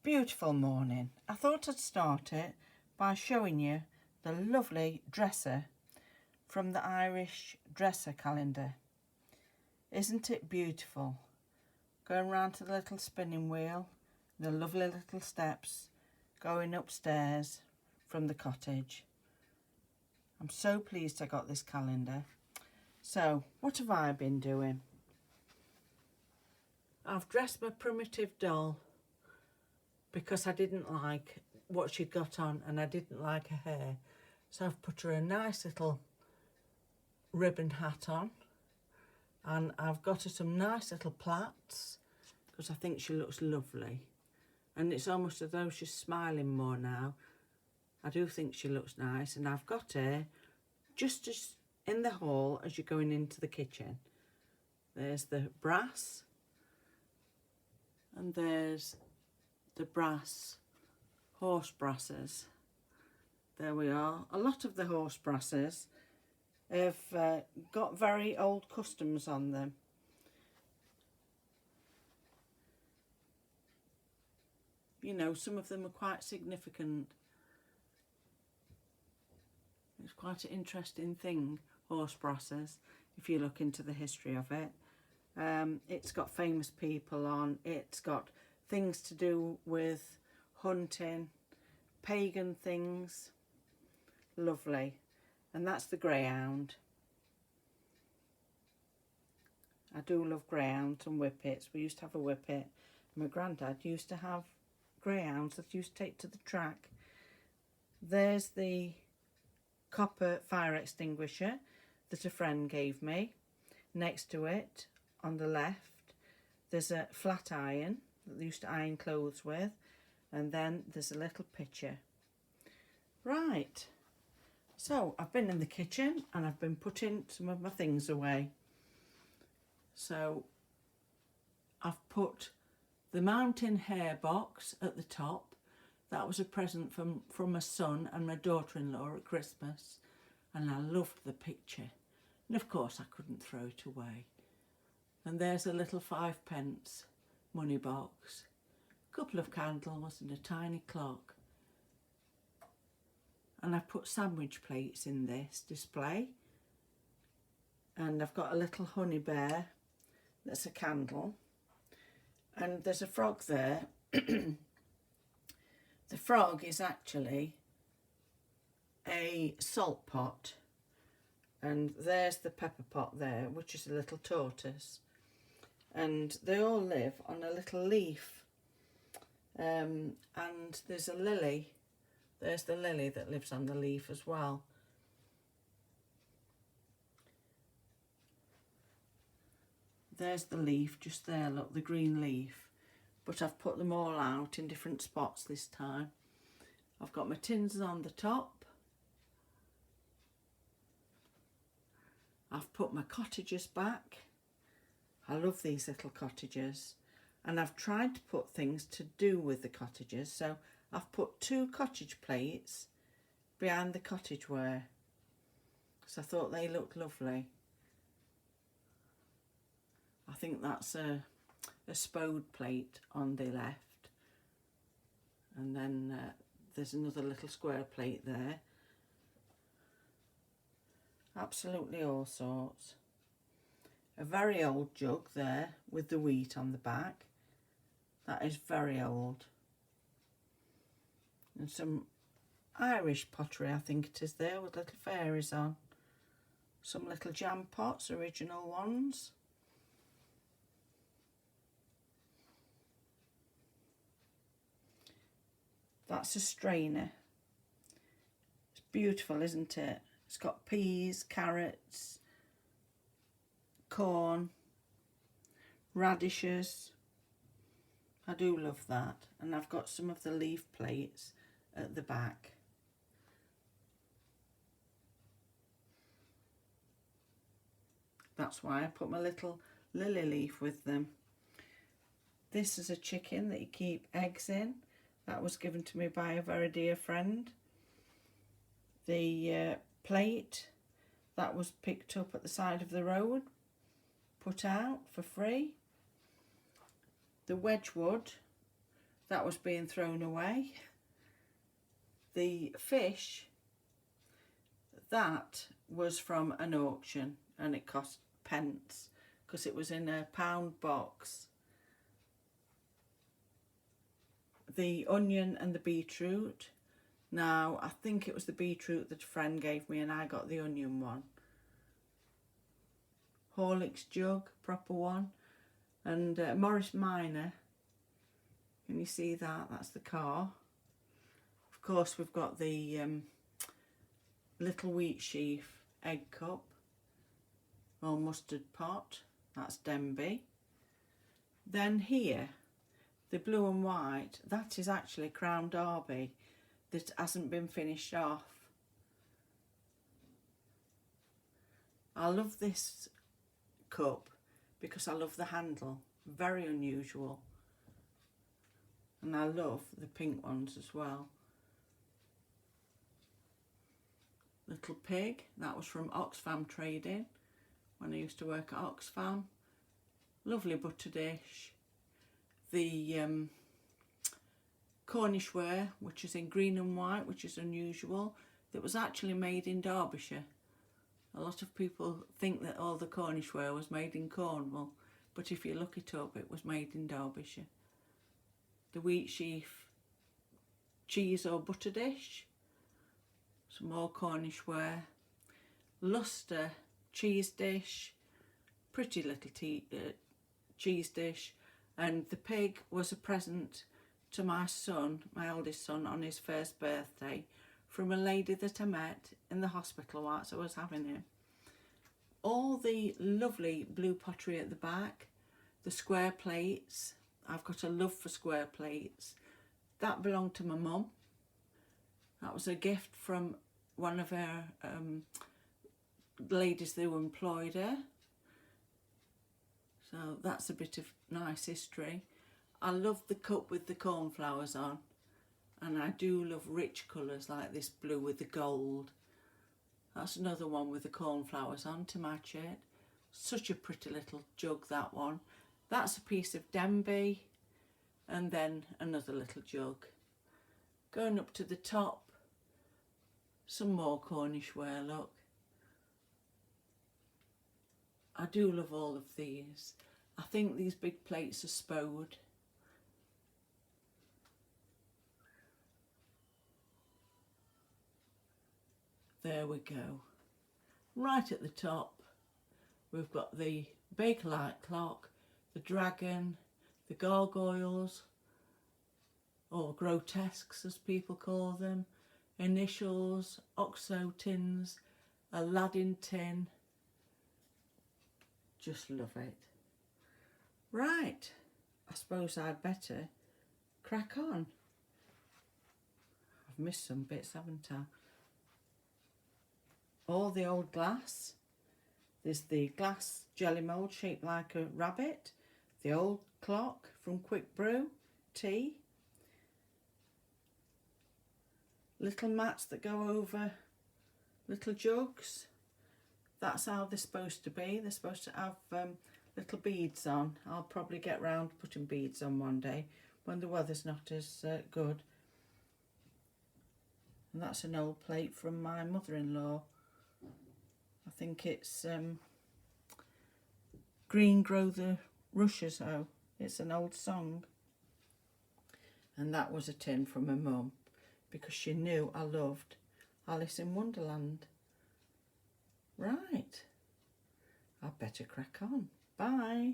Beautiful morning. I thought I'd start it by showing you the lovely dresser from the Irish dresser calendar. Isn't it beautiful? Going round to the little spinning wheel, the lovely little steps going upstairs from the cottage. I'm so pleased I got this calendar. So, what have I been doing? I've dressed my primitive doll because I didn't like what she'd got on and I didn't like her hair. So I've put her a nice little ribbon hat on, and I've got her some nice little plaits because I think she looks lovely. And it's almost as though she's smiling more now. I do think she looks nice, and I've got her just as in the hall as you're going into the kitchen. There's the brass, and there's the brass horse brasses. There we are. A lot of the horse brasses have got very old customs on them. You know, some of them are quite significant. It's quite an interesting thing, horse brasses, if you look into the history of it. It's got famous people on, it's got things to do with hunting, pagan things. Lovely. And that's the greyhound. I do love greyhounds and whippets. We used to have a whippet. My granddad used to have greyhounds that he used to take to the track. There's the copper fire extinguisher that a friend gave me. Next to it, on the left, there's a flat iron that they used to iron clothes with, and then there's a little pitcher. Right, so I've been in the kitchen and I've been putting some of my things away. So I've put the mountain hair box at the top. That was a present from my son and my daughter-in-law at Christmas, and I loved the picture. And of course I couldn't throw it away. And there's a little 5p money box, a couple of candles and a tiny clock. And I've put sandwich plates in this display. And I've got a little honey bear that's a candle. And there's a frog there. The frog is actually a salt pot. And there's the pepper pot there, which is a little tortoise. And they all live on a little leaf. And there's a lily. There's the lily that lives on the leaf as well. There's the leaf just there, look, the green leaf. But I've put them all out in different spots this time. I've got my tins on the top. I've put my cottagers back. I love these little cottagers. And I've tried to put things to do with the cottagers. So I've put 2 cottage plates behind the cottage ware. So I thought they looked lovely. I think that's a spode plate on the left. And then there's another little square plate there. Absolutely all sorts. A very old jug there with the wheat on the back. That is very old. And some Irish pottery, I think it is there, with little fairies on. Some little jam pots, original ones. That's a strainer. It's beautiful, isn't it? It's got peas, carrots, corn, radishes. I do love that. And I've got some of the leaf plates at the back. That's why I put my little lily leaf with them. This is a chicken that you keep eggs in. That was given to me by a very dear friend. The plate, that was picked up at the side of the road, put out for free. The Wedgwood that was being thrown away. The fish, that was from an auction and it cost pence because it was in a pound box. The onion and the beetroot. Now, I think it was the beetroot that a friend gave me and I got the onion one. Horlicks jug, proper one. And Morris Minor. Can you see that? That's the car. Of course, we've got the little wheat sheaf egg cup or mustard pot. That's Denby. Then here, the blue and white, that is actually Crown Derby that hasn't been finished off. I love this cup because I love the handle, very unusual. And I love the pink ones as well. Little pig, that was from Oxfam Trading when I used to work at Oxfam. Lovely butter dish. The Cornish ware, which is in green and white, which is unusual, that was actually made in Derbyshire. A lot of people think that all the Cornish ware was made in Cornwall, but if you look it up, it was made in Derbyshire. The wheat sheaf cheese or butter dish, some more Cornish ware, Lustre cheese dish, pretty little cheese dish, and the pig was a present to my son, my eldest son, on his first birthday from a lady that I met in the hospital whilst I was having him. All the lovely blue pottery at the back, the square plates. I've got a love for square plates. That belonged to my mum. That was a gift from one of her ladies who employed her. So that's a bit of nice history. I love the cup with the cornflowers on, and I do love rich colours like this blue with the gold. That's another one with the cornflowers on to match it. Such a pretty little jug, that one. That's a piece of Denby, and then another little jug. Going up to the top, some more Cornish ware, look. I do love all of these. I think these big plates are Spode. There we go. Right at the top, we've got the Bakelite clock, the dragon, the gargoyles, or grotesques as people call them, initials, Oxo tins, Aladdin tin. Just love it. Right, I suppose I'd better crack on. I've missed some bits, haven't I? All the old glass. There's the glass jelly mould shaped like a rabbit. The old clock from Quick Brew, tea. Little mats that go over little jugs. That's how they're supposed to be. They're supposed to have little beads on. I'll probably get round to putting beads on one day when the weather's not as good. And that's an old plate from my mother-in-law. I think it's Green Grow the Rushes Ho. It's an old song. And that was a tin from my mum because she knew I loved Alice in Wonderland. Right, I'd better crack on. Bye.